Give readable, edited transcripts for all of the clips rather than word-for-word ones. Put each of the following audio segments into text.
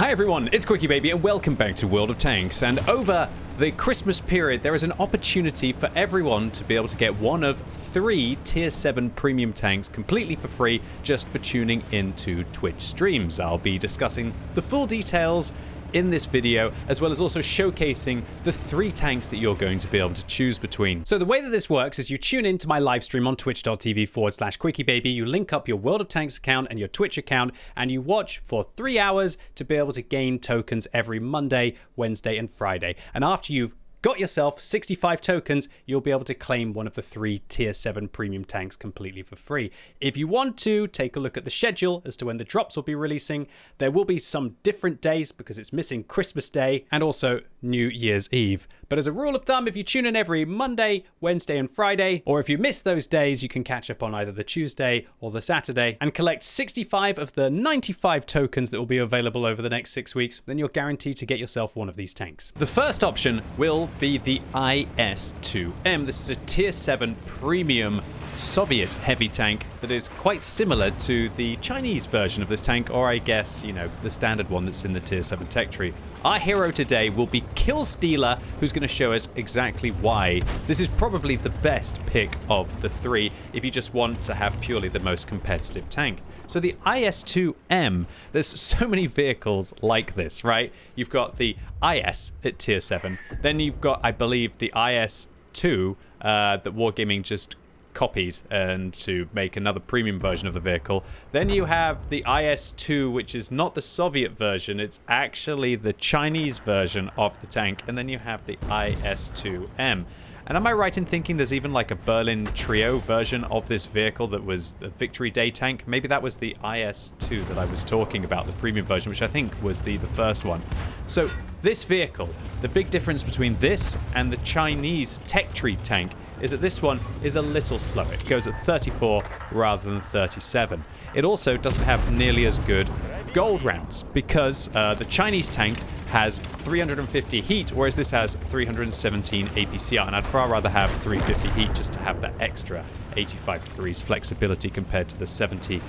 Hi everyone, it's QuickyBaby and welcome back to World of Tanks. And over the Christmas period, there is an opportunity for everyone to be able to get one of 3 Tier 7 premium tanks completely for free just for tuning into Twitch streams. I'll be discussing the full details in this video, as well as also showcasing the 3 tanks that you're going to be able to choose between. So the way that this works is you tune into my live stream on twitch.tv/QuickyBaby, you link up your World of Tanks account and your Twitch account, and you watch for 3 hours to be able to gain tokens every Monday, Wednesday, and Friday. And after you've got yourself 65 tokens, you'll be able to claim one of the 3 Tier 7 premium tanks completely for free. If you want to take a look at the schedule as to when the drops will be releasing, there will be some different days because it's missing Christmas Day and also New Year's Eve. But as a rule of thumb, if you tune in every Monday, Wednesday, and Friday, or if you miss those days, you can catch up on either the Tuesday or the Saturday and collect 65 of the 95 tokens that will be available over the next 6 weeks, then you're guaranteed to get yourself one of these tanks. The first option will be the IS-2M. This is a Tier 7 premium Soviet heavy tank that is quite similar to the Chinese version of this tank, or I guess, you know, the standard one that's in the Tier 7 tech tree. Our hero today will be Krupp-Steyr, who's going to show us exactly why this is probably the best pick of the 3 if you just want to have purely the most competitive tank. So the IS-2M, there's so many vehicles like this, right? You've got the IS at Tier 7, then you've got, I believe, the IS-2 that Wargaming just copied and to make another premium version of the vehicle. Then you have the IS-2, which is not the Soviet version, it's actually the Chinese version of the tank. And then you have the IS-2M. And am I right in thinking there's even like a Berlin Trio version of this vehicle that was the Victory Day tank? Maybe that was the IS-2 that I was talking about, the premium version, which I think was the first one. So this vehicle, the big difference between this and the Chinese tech tree tank is that this one is a little slower. It goes at 34 rather than 37. It also doesn't have nearly as good gold rounds because the Chinese tank has 350 heat, whereas this has 317 APCR, and I'd far rather have 350 heat just to have that extra 85 degrees flexibility compared to the 70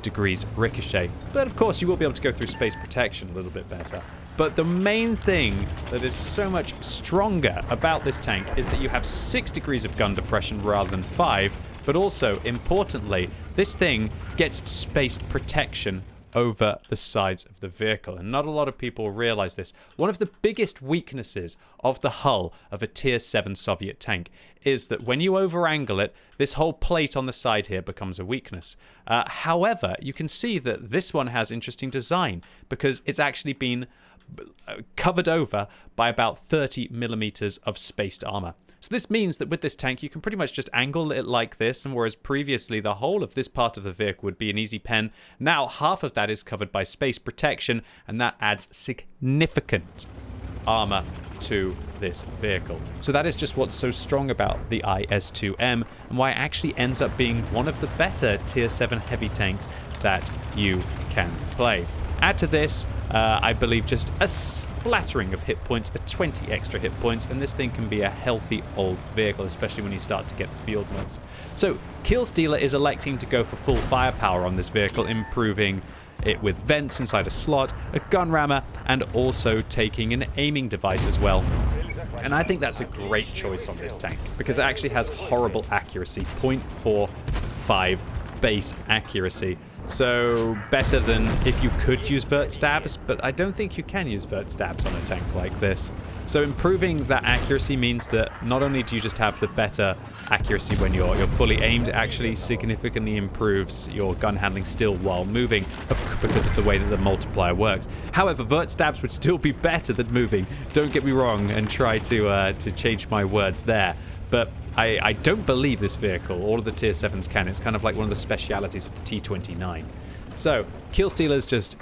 degrees ricochet. But of course you will be able to go through space protection a little bit better. But the main thing that is so much stronger about this tank is that you have 6 degrees of gun depression rather than 5, but also, importantly, this thing gets spaced protection over the sides of the vehicle, and not a lot of people realize this. One of the biggest weaknesses of the hull of a Tier 7 Soviet tank is that when you over-angle it, this whole plate on the side here becomes a weakness. However, you can see that this one has interesting design because it's actually been covered over by about 30 millimeters of spaced armor. So this means that with this tank you can pretty much just angle it like this, and whereas previously the whole of this part of the vehicle would be an easy pen, now half of that is covered by space protection, and that adds significant armor to this vehicle. So that is just what's so strong about the IS-2M and why it actually ends up being one of the better Tier 7 heavy tanks that you can play. Add to this, I believe, just a splattering of hit points, a 20 extra hit points, and this thing can be a healthy old vehicle, especially when you start to get the field mods. So Krupp-Steyr is electing to go for full firepower on this vehicle, improving it with vents inside a slot, a gun rammer, and also taking an aiming device as well. And I think that's a great choice on this tank because it actually has horrible accuracy, 0.45 base accuracy. So better than if you could use vert stabs, but I don't think you can use vert stabs on a tank like this. So improving that accuracy means that not only do you just have the better accuracy when you're fully aimed, it actually significantly improves your gun handling still while moving because of the way that the multiplier works. However, vert stabs would still be better than moving. Don't get me wrong and try to change my words there. But I don't believe this vehicle, all of the Tier 7s can. It's kind of like one of the specialities of the T-29. So, Krupp-Steyr is just,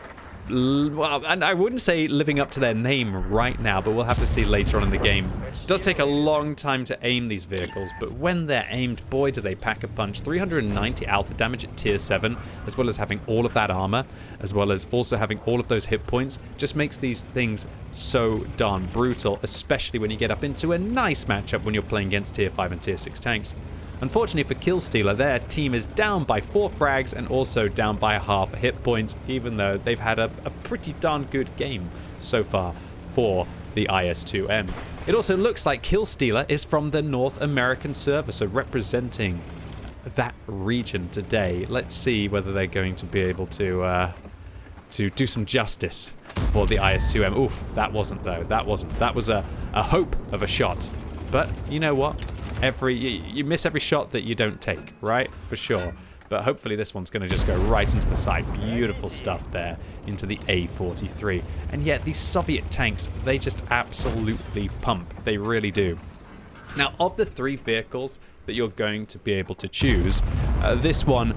well, and I wouldn't say living up to their name right now, but we'll have to see later on in the game. It does take a long time to aim these vehicles, but when they're aimed, boy, do they pack a punch. 390 alpha damage at Tier 7, as well as having all of that armor, as well as also having all of those hit points, just makes these things so darn brutal, especially when you get up into a nice matchup when you're playing against Tier 5 and Tier 6 tanks. Unfortunately for Krupp-Steyr, their team is down by 4 frags and also down by half hit points, even though they've had a pretty darn good game so far for the IS-2M. It also looks like Krupp-Steyr is from the North American server, so representing that region today. Let's see whether they're going to be able to do some justice for the IS-2M. Oof, that wasn't though. That wasn't. That was a hope of a shot. But you know what? You miss every shot that you don't take, right? For sure. But hopefully this one's going to just go right into the side. Beautiful stuff there into the A-43. And yet these Soviet tanks, they just absolutely pump. They really do. Now, of the 3 vehicles that you're going to be able to choose, this one,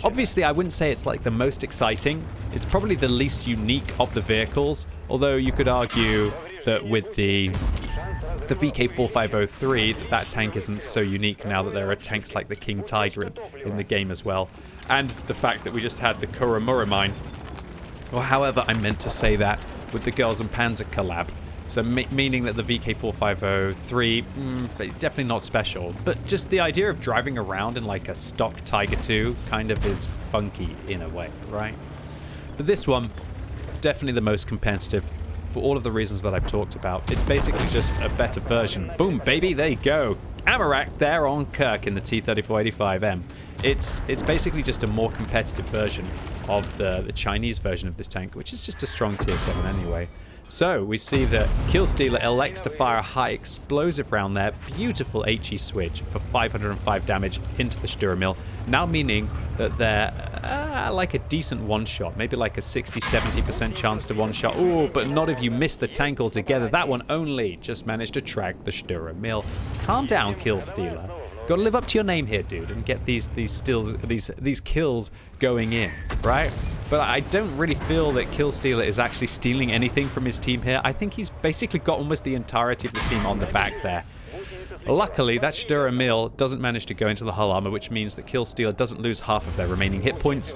obviously I wouldn't say it's like the most exciting. It's probably the least unique of the vehicles, although you could argue that with the VK4503, that tank isn't so unique now that there are tanks like the King Tiger in the game as well. And the fact that we just had the Kuromura mine, or however I meant to say that, with the Girls and Panzer collab. So meaning that the VK4503, definitely not special. But just the idea of driving around in like a stock Tiger 2 kind of is funky in a way, right? But this one, definitely the most competitive for all of the reasons that I've talked about. It's basically just a better version. Boom, baby, there you go. Amarak there on Kirk in the T-3485M. It's basically just a more competitive version of the Chinese version of this tank, which is just a strong tier 7 anyway. So we see that Krupp-Steyr elects to fire a high explosive round there. Beautiful HE switch for 505 damage into the Steyr mill. Now meaning that they're like a decent one-shot. Maybe like a 60-70% chance to one-shot. Oh, but not if you miss the tank altogether. That one only just managed to track the Steyr mill. Calm down, Krupp-Steyr. Got to live up to your name here, dude, and get these kills going in, right? But I don't really feel that Krupp-Steyr is actually stealing anything from his team here. I think he's basically got almost the entirety of the team on the back there. Luckily, that Steyr mill doesn't manage to go into the hull armor, which means that Krupp-Steyr doesn't lose half of their remaining hit points.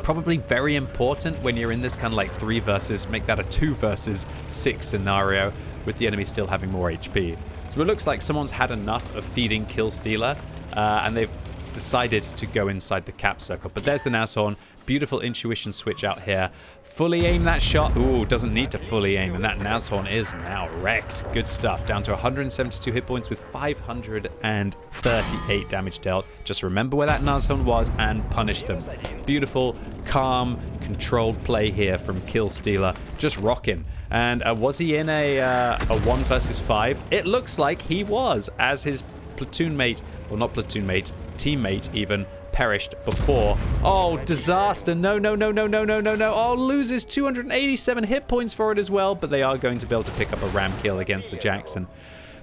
Probably very important when you're in this kind of like 3 versus, make that a 2 versus 6 scenario, with the enemy still having more HP. So it looks like someone's had enough of feeding Krupp-Steyr, and they've decided to go inside the cap circle. But there's the Nashorn. Beautiful intuition switch out here. Fully aim that shot. Ooh, doesn't need to fully aim, and that Nashorn is now wrecked. Good stuff. Down to 172 hit points with 538 damage dealt. Just remember where that Nashorn was and punish them. Beautiful, calm, controlled play here from Krupp-Steyr. Just rocking. And was he in a 1 versus 5? It looks like he was, as his platoon mate, well, not platoon mate, teammate even, perished before. Oh, disaster. No, no, no, no, no, no, no, no. Oh, loses 287 hit points for it as well, but they are going to be able to pick up a ram kill against the Jackson.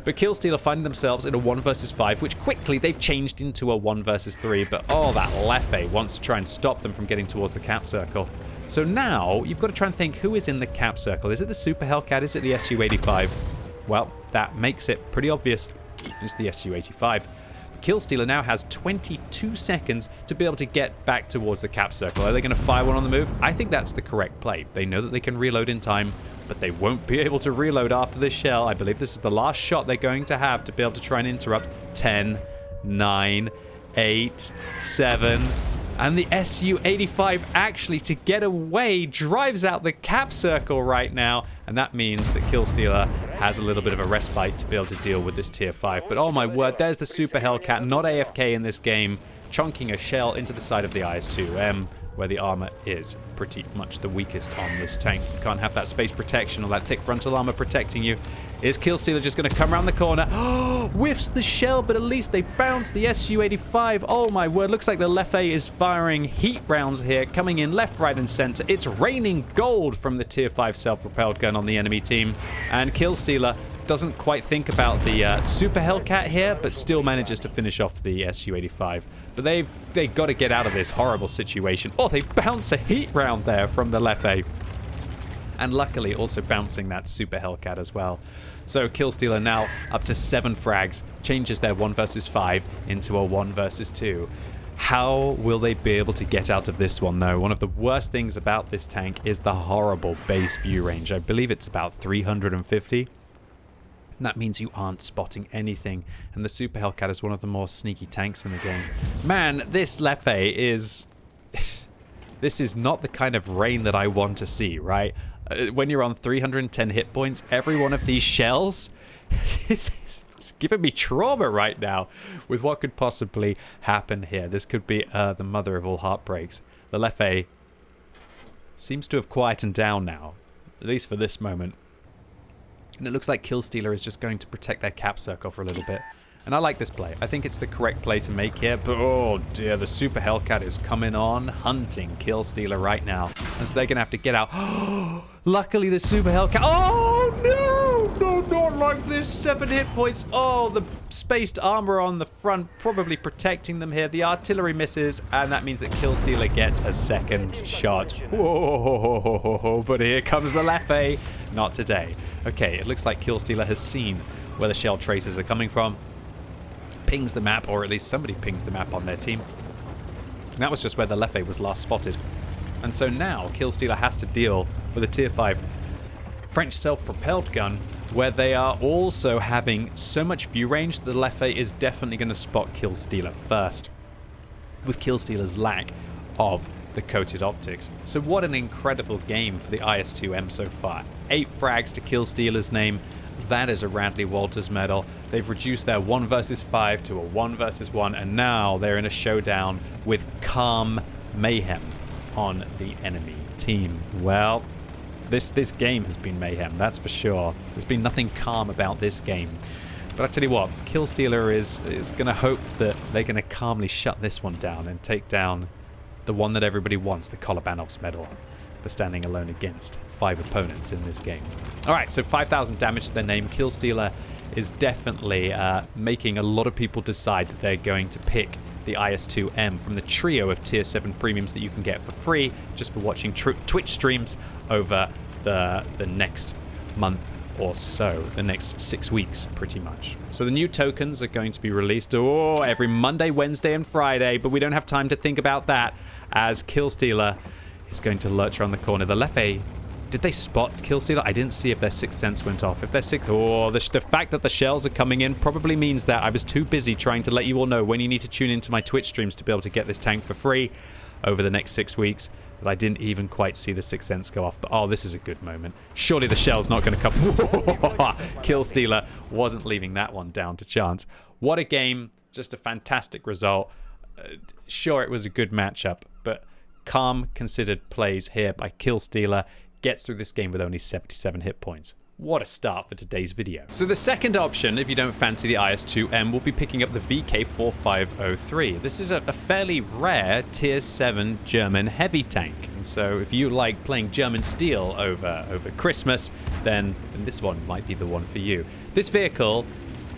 But Krupp-Steyr find themselves in a 1 versus 5, which quickly they've changed into a 1 versus 3, but oh, that Leffe wants to try and stop them from getting towards the cap circle. So now, you've got to try and think, who is in the cap circle? Is it the Super Hellcat? Is it the Su-85? Well, that makes it pretty obvious. It's the Su-85. Krupp-Steyr now has 22 seconds to be able to get back towards the cap circle. Are they going to fire one on the move? I think that's the correct play. They know that they can reload in time, but they won't be able to reload after this shell. I believe this is the last shot they're going to have to be able to try and interrupt. 10, 9, 8, 7... And the Su-85 actually, to get away, drives out the cap circle right now. And that means that Krupp-Steyr has a little bit of a respite to be able to deal with this tier 5. But oh my word, there's the Super Hellcat, not AFK in this game, chunking a shell into the side of the IS-2M, where the armor is pretty much the weakest on this tank. You can't have that space protection or that thick frontal armor protecting you. Is Krupp-Steyr just going to come around the corner? Oh, whiffs the shell, but at least they bounce the Su-85. Oh my word, looks like the Leffe is firing heat rounds here, coming in left, right, and center. It's raining gold from the tier 5 self-propelled gun on the enemy team. And Krupp-Steyr doesn't quite think about the Super Hellcat here, but still manages to finish off the Su-85. But they've got to get out of this horrible situation. Oh, they bounce a heat round there from the Leffe. And luckily also bouncing that Super Hellcat as well. So Krupp-Steyr now up to 7 frags, changes their 1 versus 5 into a 1 versus 2. How will they be able to get out of this one though? One of the worst things about this tank is the horrible base view range. I believe it's about 350. That means you aren't spotting anything, and the Super Hellcat is one of the more sneaky tanks in the game. Man, this Leffe is... This is not the kind of rain that I want to see, right? When you're on 310 hit points, every one of these shells... It's giving me trauma right now with what could possibly happen here. This could be the mother of all heartbreaks. The Leffe seems to have quietened down now, at least for this moment. And it looks like Killstealer is just going to protect their cap circle for a little bit. And I like this play. I think it's the correct play to make here. But oh dear, the Super Hellcat is coming on, hunting Killstealer right now. And so they're going to have to get out. Luckily, the Super Hellcat... Oh no! No, not like this. 7 hit points. Oh, the spaced armor on the front probably protecting them here. The artillery misses, and that means that Killstealer gets a second shot. Whoa, but here comes the Leffe. Not today. Okay, it looks like Killstealer has seen where the shell traces are coming from. Pings the map, or at least somebody pings the map on their team. And that was just where the Leffe was last spotted. And so now Killstealer has to deal with a tier 5 French self-propelled gun, where they are also having so much view range that the Leffe is definitely going to spot Killstealer first, with Killstealer's lack of the coated optics. So what an incredible game for the IS-2M so far. 8 frags to Killstealer's name. That is a Radley Walters medal. They've reduced their 1 versus 5 to a 1 versus 1, and now they're in a showdown with calm mayhem on the enemy team. Well, this game has been mayhem, that's for sure. There's been nothing calm about this game. But I tell you what, Killstealer is going to hope that they're going to calmly shut this one down and take down the one that everybody wants, the Kolobanov's medal, for standing alone against 5 opponents in this game. Alright, so 5,000 damage to their name. Killstealer is definitely making a lot of people decide that they're going to pick the IS-2M from the trio of tier 7 premiums that you can get for free just for watching Twitch streams over the next month or so, the next 6 weeks pretty much. So the new tokens are going to be released every Monday, Wednesday and Friday, but we don't have time to think about that as Killstealer is going to lurch around the corner. The Leffe, did they spot Killstealer? I didn't see if their 6th sense went off. If their 6th... the fact that the shells are coming in probably means that I was too busy trying to let you all know when you need to tune into my Twitch streams to be able to get this tank for free over the next 6 weeks, that I didn't even quite see the 6th sense go off. But oh, this is a good moment. Surely the shell's not going to come... Killstealer wasn't leaving that one down to chance. What a game. Just a fantastic result. Sure, it was a good matchup, but calm, considered plays here by Killstealer. Gets through this game with only 77 hit points. What a start for today's video. So the second option, if you don't fancy the IS-2M, will be picking up the VK4503. This is a fairly rare tier 7 German heavy tank. And so if you like playing German steel over Christmas, then this one might be the one for you. This vehicle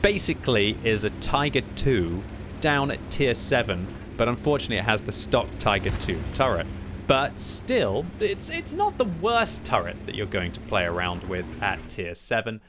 basically is a Tiger 2 down at tier 7, but unfortunately it has the stock Tiger 2 turret. But still, it's not the worst turret that you're going to play around with at tier 7.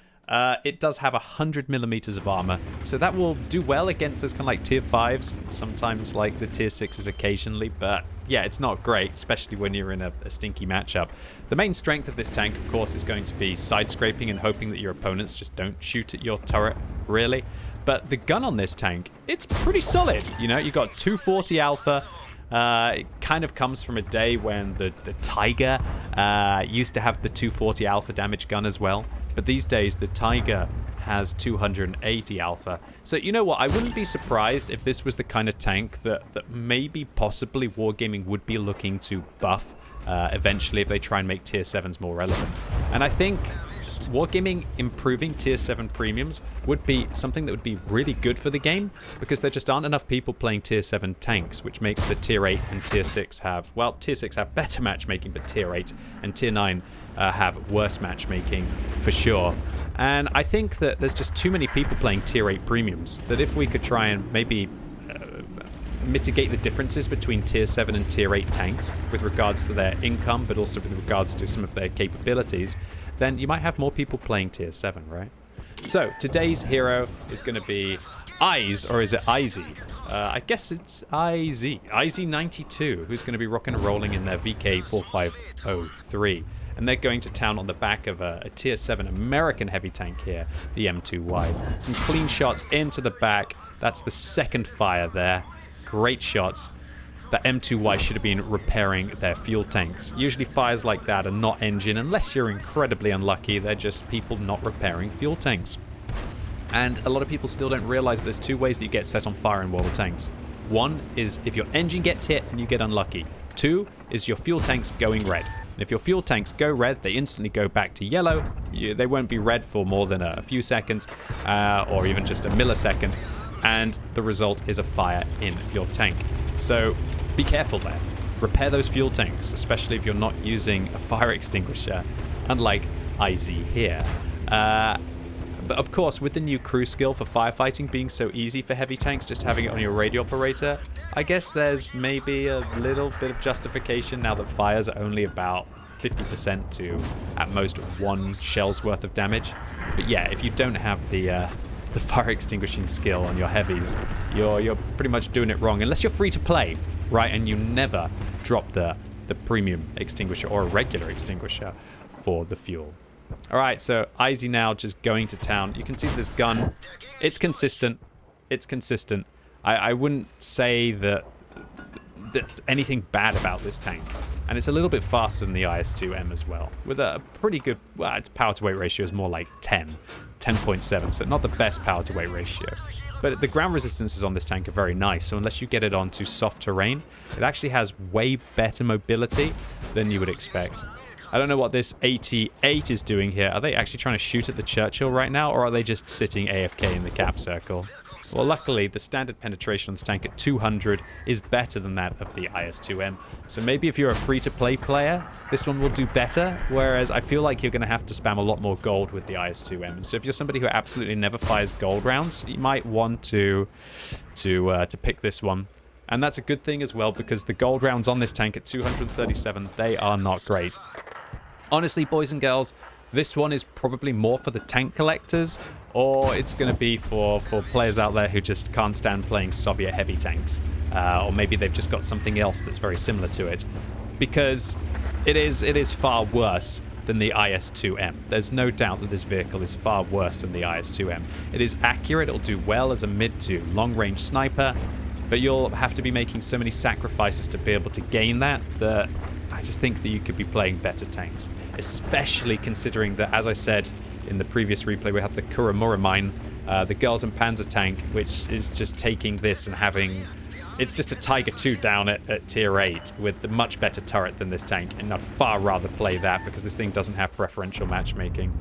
It does have 100mm of armor, so that will do well against those kind of like tier 5s, sometimes like the tier 6s occasionally, but yeah, it's not great, especially when you're in a stinky matchup. The main strength of this tank, of course, is going to be side scraping and hoping that your opponents just don't shoot at your turret, really. But the gun on this tank, it's pretty solid. You know, you've got 240 alpha. It kind of comes from a day when the Tiger used to have the 240 alpha damage gun as well. But these days, the Tiger has 280 alpha. So you know what? I wouldn't be surprised if this was the kind of tank that maybe possibly Wargaming would be looking to buff eventually if they try and make tier 7s more relevant. And I think Wargaming improving tier 7 premiums would be something that would be really good for the game, because there just aren't enough people playing tier 7 tanks, which makes the tier 8 and tier 6 have, well, tier 6 have better matchmaking, but tier 8 and tier 9 have worse matchmaking for sure. And I think that there's just too many people playing tier 8 premiums, that if we could try and maybe mitigate the differences between tier 7 and tier 8 tanks with regards to their income, but also with regards to some of their capabilities, then you might have more people playing tier 7, right? So today's hero is going to be Eyes, or is it Izzy? I guess it's Izzy. Izzy92, who's going to be rocking and rolling in their VK4503. and they're going to town on the back of a tier 7 American heavy tank here, the M2Y. Some clean shots into the back. That's the second fire there. Great shots. That M2Y should have been repairing their fuel tanks. Usually fires like that are not engine, unless you're incredibly unlucky. They're just people not repairing fuel tanks. And a lot of people still don't realize there's two ways that you get set on fire in World of Tanks. One is if your engine gets hit and you get unlucky. Two is your fuel tanks going red. And if your fuel tanks go red, they instantly go back to yellow. They won't be red for more than a few seconds, or even just a millisecond. And the result is a fire in your tank. So be careful there. Repair those fuel tanks, especially if you're not using a fire extinguisher, unlike IZ here. But of course, with the new crew skill for firefighting being so easy for heavy tanks, just having it on your radio operator, I guess there's maybe a little bit of justification now that fires are only about 50% to at most one shell's worth of damage. But yeah, if you don't have the fire extinguishing skill on your heavies, you're pretty much doing it wrong, unless you're free to play, right? And you never drop the premium extinguisher or a regular extinguisher for the fuel. Alright, so Izzy now just going to town. You can see this gun. It's consistent. It's consistent. I wouldn't say that there's anything bad about this tank. And it's a little bit faster than the IS-2M as well. With a pretty good... Well, its power to weight ratio is more like 10.7. So not the best power to weight ratio. But the ground resistances on this tank are very nice. So unless you get it onto soft terrain, it actually has way better mobility than you would expect. I don't know what this 88 is doing here. Are they actually trying to shoot at the Churchill right now, or are they just sitting AFK in the cap circle? Well, luckily, the standard penetration on this tank at 200 is better than that of the IS-2M. So maybe if you're a free-to-play player, this one will do better, whereas I feel like you're going to have to spam a lot more gold with the IS-2M. And so if you're somebody who absolutely never fires gold rounds, you might want to pick this one. And that's a good thing as well, because the gold rounds on this tank at 237, they are not great. Honestly, boys and girls, this one is probably more for the tank collectors, or it's going to be for players out there who just can't stand playing Soviet heavy tanks. Or maybe they've just got something else that's very similar to it. Because it is far worse than the IS-2M. There's no doubt that this vehicle is far worse than the IS-2M. It is accurate, it'll do well as a mid to long-range sniper, but you'll have to be making so many sacrifices to be able to gain that I just think that you could be playing better tanks. Especially considering that, as I said in the previous replay, we have the Kuramura mine, the Girls and Panzer tank, which is just taking this and having... It's just a Tiger 2 down at tier 8 with a much better turret than this tank, and I'd far rather play that because this thing doesn't have preferential matchmaking.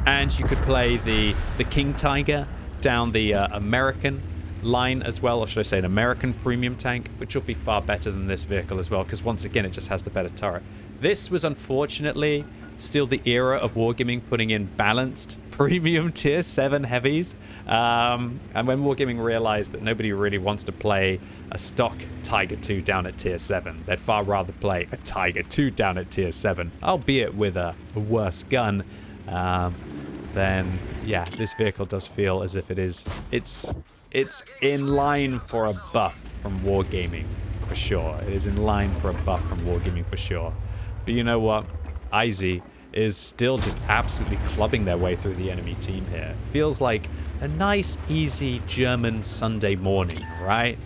And you could play the King Tiger down the American line as well, or should I say an American premium tank, which will be far better than this vehicle as well, because once again it just has the better turret. This was unfortunately still the era of Wargaming putting in balanced premium tier 7 heavies, and when Wargaming realized that nobody really wants to play a stock Tiger 2 down at tier 7, they'd far rather play a Tiger 2 down at tier 7, albeit with a worse gun, then yeah, this vehicle does feel as if it's in line for a buff from Wargaming, for sure. It is in line for a buff from Wargaming, for sure. But you know what? IZ is still just absolutely clubbing their way through the enemy team here. Feels like a nice, easy German Sunday morning, right?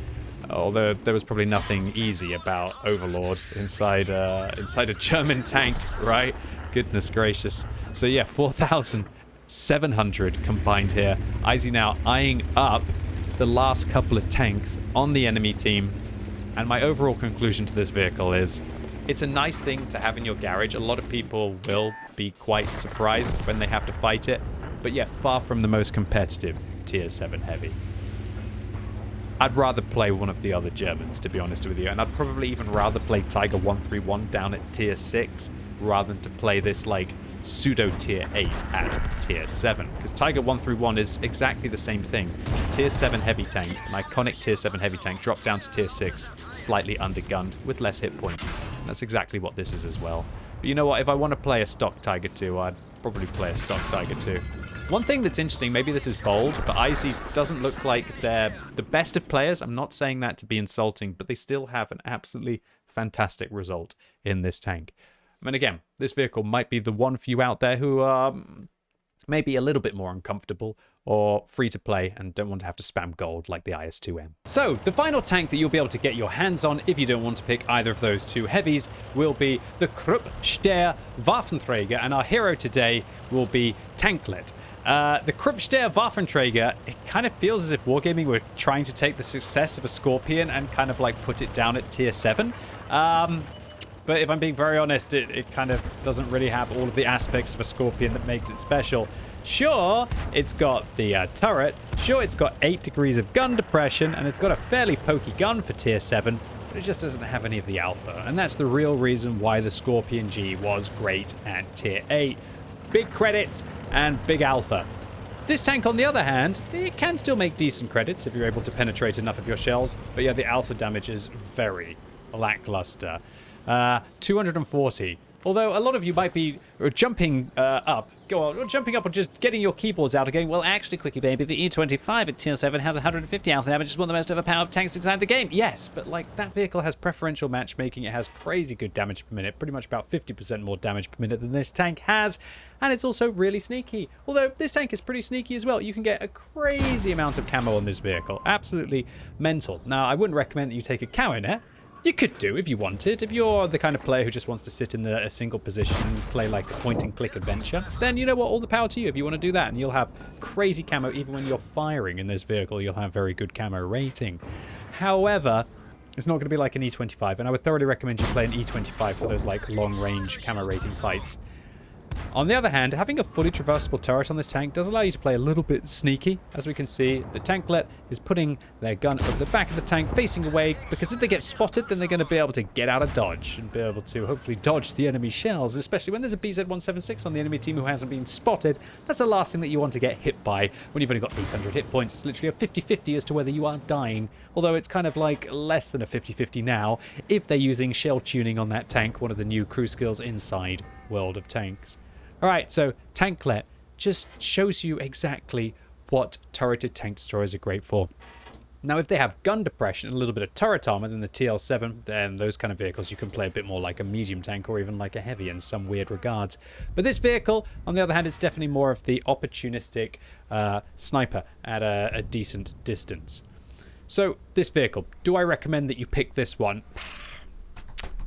Although there was probably nothing easy about Overlord inside a German tank, right? Goodness gracious. So yeah, 4,700 combined here. IZ now eyeing up the last couple of tanks on the enemy team, and my overall conclusion to this vehicle is it's a nice thing to have in your garage. A lot of people will be quite surprised when they have to fight it, but yeah, far from the most competitive tier 7 heavy. I'd rather play one of the other Germans, to be honest with you, and I'd probably even rather play Tiger 131 down at tier 6 rather than to play this like pseudo tier 8 at tier 7, because Tiger 131 is exactly the same thing. Tier 7 heavy tank, an iconic tier 7 heavy tank, dropped down to tier 6, slightly undergunned with less hit points. And that's exactly what this is as well. But you know what, if I want to play a stock Tiger 2, I'd probably play a stock Tiger 2. One thing that's interesting, maybe this is bold, but IZ doesn't look like they're the best of players. I'm not saying that to be insulting, but they still have an absolutely fantastic result in this tank. I mean, again, this vehicle might be the one for you out there who are maybe a little bit more uncomfortable or free to play and don't want to have to spam gold like the IS-2M. So the final tank that you'll be able to get your hands on if you don't want to pick either of those two heavies will be the Krupp-Steyr Waffenträger, and our hero today will be Tanklet. The Krupp-Steyr Waffenträger, it kind of feels as if Wargaming were trying to take the success of a Scorpion and kind of like put it down at tier 7. But if I'm being very honest, it kind of doesn't really have all of the aspects of a Scorpion that makes it special. Sure, it's got the turret. Sure, it's got 8 degrees of gun depression, and it's got a fairly pokey gun for tier 7, but it just doesn't have any of the alpha. And that's the real reason why the Scorpion G was great at tier 8. Big credits and big alpha. This tank, on the other hand, it can still make decent credits if you're able to penetrate enough of your shells, but yeah, the alpha damage is very lackluster. 240. Although a lot of you might be jumping up or just getting your keyboards out and going, well, actually, QuickyBaby, the E25 at tier 7 has 150 alpha damage. It's one of the most overpowered tanks inside the game. Yes, but like that vehicle has preferential matchmaking. It has crazy good damage per minute, pretty much about 50% more damage per minute than this tank has. And it's also really sneaky. Although this tank is pretty sneaky as well. You can get a crazy amount of camo on this vehicle. Absolutely mental. Now, I wouldn't recommend that you take a cow in it. You could do if you wanted. If you're the kind of player who just wants to sit in a single position and play like a point-and-click adventure, then you know what? All the power to you if you want to do that. And you'll have crazy camo even when you're firing in this vehicle. You'll have very good camo rating. However, it's not going to be like an E25. And I would thoroughly recommend you play an E25 for those like long-range camo rating fights. On the other hand, having a fully traversable turret on this tank does allow you to play a little bit sneaky. As we can see, the Tanklet is putting their gun over the back of the tank, facing away, because if they get spotted, then they're going to be able to get out of dodge and be able to hopefully dodge the enemy shells, especially when there's a BZ-176 on the enemy team who hasn't been spotted. That's the last thing that you want to get hit by when you've only got 800 hit points. It's literally a 50-50 as to whether you are dying, although it's kind of like less than a 50-50 now if they're using shell tuning on that tank, one of the new crew skills inside World of Tanks. Alright, so Tanklet just shows you exactly what turreted tank destroyers are great for. Now, if they have gun depression and a little bit of turret armor, then the TL7, then those kind of vehicles you can play a bit more like a medium tank or even like a heavy in some weird regards. But this vehicle, on the other hand, it's definitely more of the opportunistic sniper at a decent distance. So, this vehicle, do I recommend that you pick this one?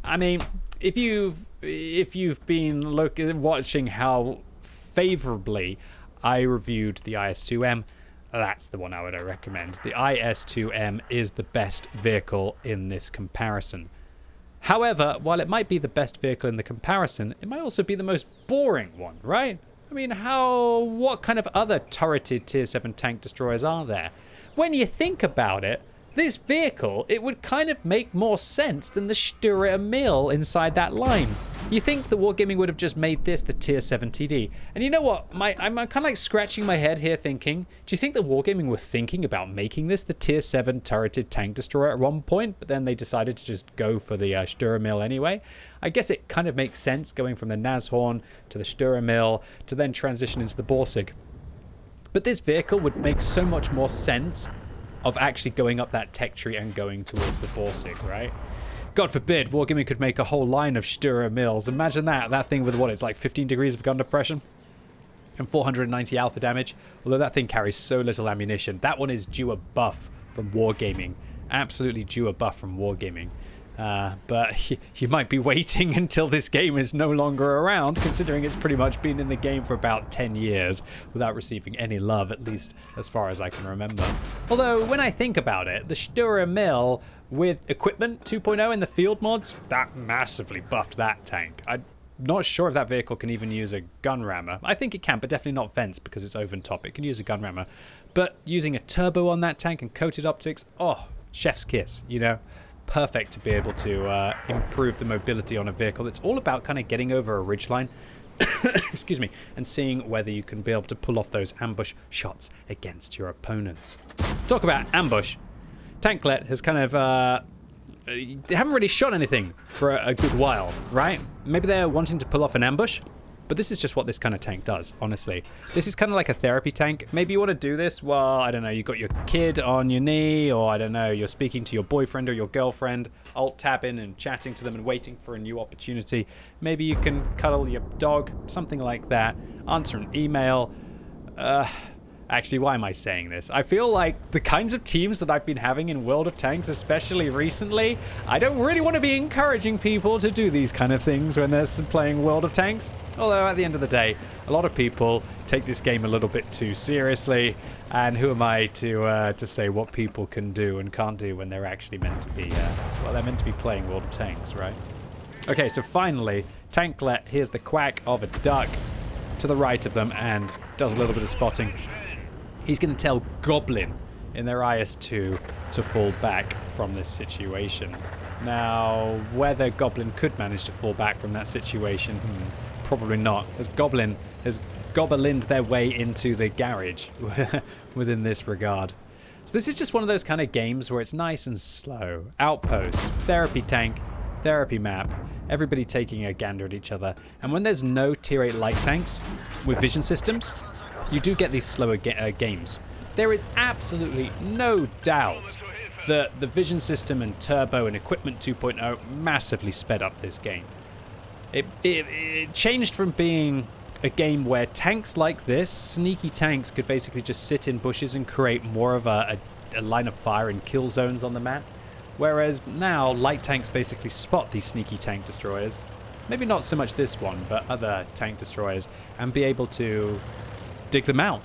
I mean, if you've been watching how favorably I reviewed the IS-2M, that's the one I would recommend. The IS-2M is the best vehicle in this comparison. However, while it might be the best vehicle in the comparison, it might also be the most boring one, right? I mean, what kind of other turreted tier 7 tank destroyers are there? When you think about it, this vehicle, it would kind of make more sense than the Steyr Mill inside that line. You think the Wargaming would have just made this the tier 7 TD. And you know what? I'm kind of like scratching my head here thinking, do you think the Wargaming were thinking about making this the tier 7 turreted tank destroyer at one point, but then they decided to just go for the Steyr Mill anyway? I guess it kind of makes sense going from the Nashorn to the Steyr Mill to then transition into the Borsig. But this vehicle would make so much more sense of actually going up that tech tree and going towards the Borsig, right? God forbid, Wargaming could make a whole line of Steyr Mills. Imagine that thing with what, it's like 15 degrees of gun depression and 490 alpha damage. Although that thing carries so little ammunition. That one is due a buff from Wargaming. Absolutely due a buff from Wargaming. But you might be waiting until this game is no longer around, considering it's pretty much been in the game for about 10 years without receiving any love, at least as far as I can remember. Although, when I think about it, the Steyr Mill with Equipment 2.0 in the field mods, that massively buffed that tank. I'm not sure if that vehicle can even use a gun rammer. I think it can, but definitely not Vents because it's open top. It can use a gun rammer. But using a turbo on that tank and coated optics, oh, chef's kiss, you know? Perfect to be able to improve the mobility on a vehicle. It's all about kind of getting over a ridgeline, excuse me, and seeing whether you can be able to pull off those ambush shots against your opponents. Talk about ambush. Tanklet has kind of they haven't really shot anything for a good while, right? Maybe they're wanting to pull off an ambush. But this is just what this kind of tank does, honestly. This is kind of like a therapy tank. Maybe you want to do this while, I don't know, you got your kid on your knee, or I don't know, you're speaking to your boyfriend or your girlfriend, alt-tabbing and chatting to them and waiting for a new opportunity. Maybe you can cuddle your dog, something like that, answer an email. Actually, why am I saying this? I feel like the kinds of teams that I've been having in World of Tanks, especially recently, I don't really want to be encouraging people to do these kind of things when they're playing World of Tanks. Although at the end of the day, a lot of people take this game a little bit too seriously, and who am I to say what people can do and can't do when they're actually meant to be, well, they're meant to be playing World of Tanks, right? Okay, so finally, Tanklet hears the quack of a duck to the right of them and does a little bit of spotting. He's going to tell Goblin in their IS-2 to fall back from this situation. Now, whether Goblin could manage to fall back from that situation, probably not, as Goblin has gobelined their way into the garage within this regard. So this is just one of those kind of games where it's nice and slow. Outpost, therapy tank, therapy map, everybody taking a gander at each other. And when there's no tier 8 light tanks with vision systems, you do get these slower games. There is absolutely no doubt that the vision system and turbo and equipment 2.0 massively sped up this game. It changed from being a game where tanks like this, sneaky tanks, could basically just sit in bushes and create more of a line of fire and kill zones on the map. Whereas now, light tanks basically spot these sneaky tank destroyers. Maybe not so much this one, but other tank destroyers, and be able to dig them out.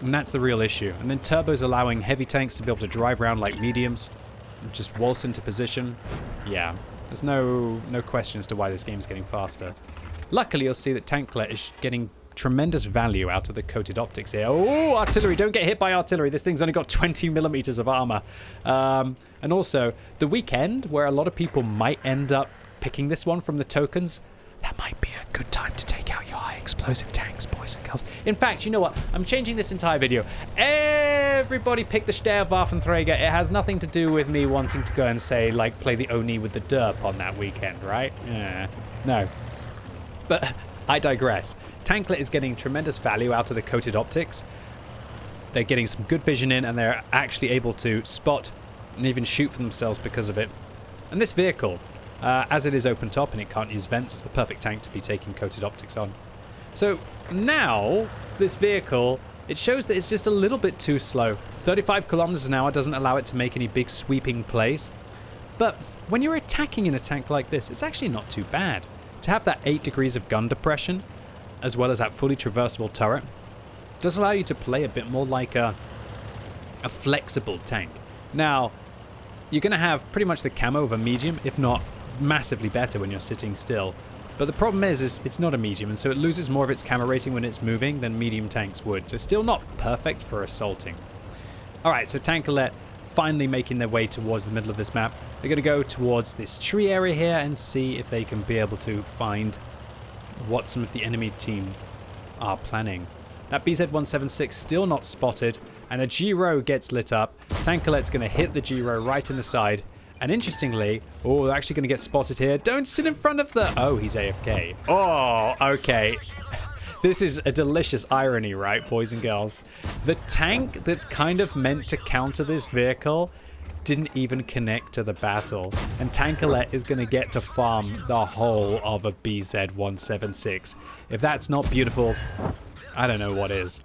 And that's the real issue. And then turbo's allowing heavy tanks to be able to drive around like mediums and just waltz into position. Yeah, there's no question as to why this game's getting faster. Luckily, you'll see that Tanklet is getting tremendous value out of the coated optics here. Oh, artillery, don't get hit by artillery. This thing's only got 20 millimeters of armor. And also, the weekend, where a lot of people might end up picking this one from the tokens, that might be a good time to take out your high explosive tanks, boys and girls. In fact, you know what? I'm changing this entire video. Everybody pick the Steyr Waffenträger. It has nothing to do with me wanting to go and say, like, play the Oni with the derp on that weekend, right? No. But I digress. Tanklet is getting tremendous value out of the coated optics. They're getting some good vision in, and they're actually able to spot and even shoot for themselves because of it. And this vehicle, as it is open top and it can't use vents, it's the perfect tank to be taking coated optics on. So now, this vehicle, it shows that it's just a little bit too slow. 35 kilometers an hour doesn't allow it to make any big sweeping plays. But when you're attacking in a tank like this, it's actually not too bad. To have that 8 degrees of gun depression, as well as that fully traversable turret, does allow you to play a bit more like a flexible tank. Now, you're going to have pretty much the camo of a medium, if not massively better when you're sitting still. But the problem is it's not a medium, and so it loses more of its camo rating when it's moving than medium tanks would. So still not perfect for assaulting. Alright, so Tanklet finally making their way towards the middle of this map. They're going to go towards this tree area here and see if they can be able to find what some of the enemy team are planning. That BZ-176 still not spotted, and a Giro gets lit up. Tanklet's going to hit the Giro right in the side. And interestingly, oh, they're actually going to get spotted here. Don't sit in front of the... Oh, he's AFK. Oh, okay. This is a delicious irony, right, boys and girls? The tank that's kind of meant to counter this vehicle didn't even connect to the battle. And Tanklet is going to get to farm the whole of a BZ-176. If that's not beautiful, I don't know what is.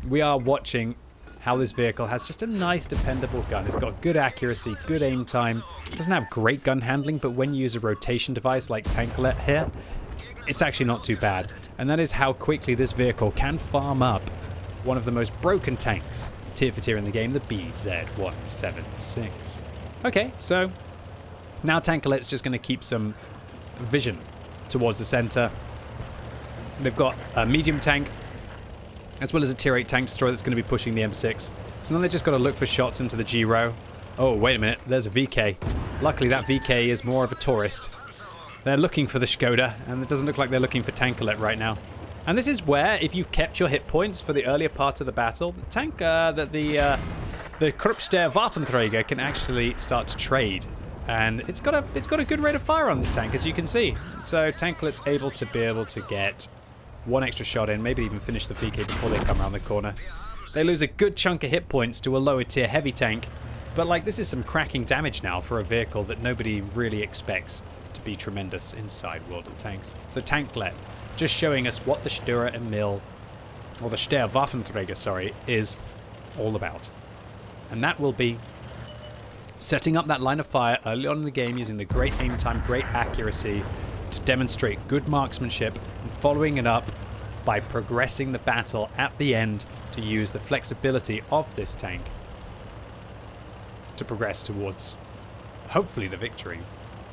We are watching how this vehicle has just a nice, dependable gun. It's got good accuracy, good aim time. It doesn't have great gun handling, but when you use a rotation device like Tanklet here, it's actually not too bad. And that is how quickly this vehicle can farm up one of the most broken tanks, tier for tier in the game, the BZ-176. Okay, so now Tanklet's just going to keep some vision towards the center. They've got a medium tank, as well as a tier 8 tank destroyer that's going to be pushing the M6. So now they've just got to look for shots into the Giro. Oh, wait a minute, there's a VK. Luckily that VK is more of a tourist. They're looking for the Skoda, and it doesn't look like they're looking for Tanklet right now. And this is where, if you've kept your hit points for the earlier part of the battle, the tank, the Krupp-Steyr Waffenträger can actually start to trade. And it's got a good rate of fire on this tank, as you can see. So Tanklet's able to get one extra shot in, maybe even finish the VK before they come around the corner. They lose a good chunk of hit points to a lower tier heavy tank, but like this is some cracking damage now for a vehicle that nobody really expects to be tremendous inside World of Tanks. So Tanklet, just showing us what the Steyr Emil, or the Steyr Waffenträger, sorry, is all about. And that will be setting up that line of fire early on in the game using the great aim time, great accuracy to demonstrate good marksmanship, and following it up by progressing the battle at the end to use the flexibility of this tank to progress towards hopefully the victory.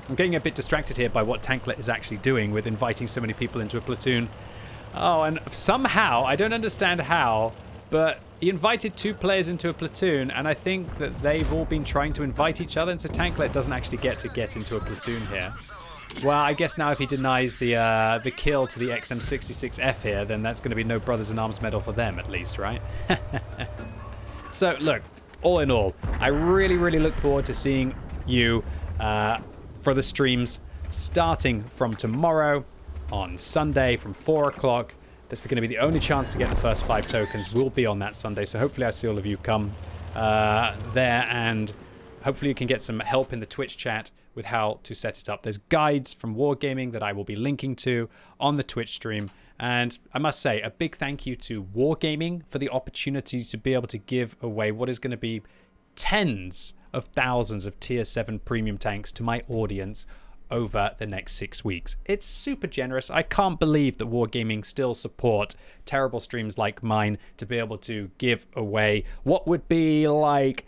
I'm getting a bit distracted here by what Tanklet is actually doing with inviting so many people into a platoon. Oh, and somehow, I don't understand how, but he invited 2 players into a platoon, and I think that they've all been trying to invite each other, and so Tanklet doesn't actually get into a platoon here. Well, I guess now if he denies the kill to the XM66F here, then that's going to be no Brothers in Arms medal for them, at least, right? So, look, all in all, I really, really look forward to seeing you for the streams starting from tomorrow on Sunday from 4 o'clock. This is going to be the only chance to get the first 5 tokens. Will be on that Sunday, so hopefully I see all of you come there, and hopefully you can get some help in the Twitch chat with how to set it up. There's guides from Wargaming that I will be linking to on the Twitch stream. And I must say, a big thank you to Wargaming for the opportunity to be able to give away what is going to be tens of thousands of tier 7 premium tanks to my audience over the next 6 weeks. It's super generous. I can't believe that Wargaming still support terrible streams like mine to be able to give away what would be like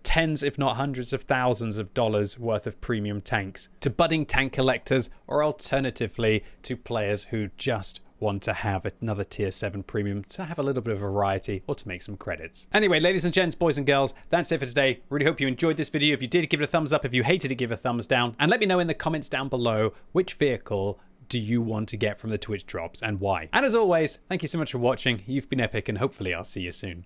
tens if not hundreds of thousands of dollars worth of premium tanks to budding tank collectors, or alternatively to players who just want to have another tier 7 premium to have a little bit of variety or to make some credits. Anyway, ladies and gents, boys and girls, that's it for today. Really hope you enjoyed this video. If you did, give it a thumbs up. If you hated it, give a thumbs down, and let me know in the comments down below which vehicle do you want to get from the Twitch drops and why. And as always, thank you so much for watching. You've been epic, and hopefully I'll see you soon.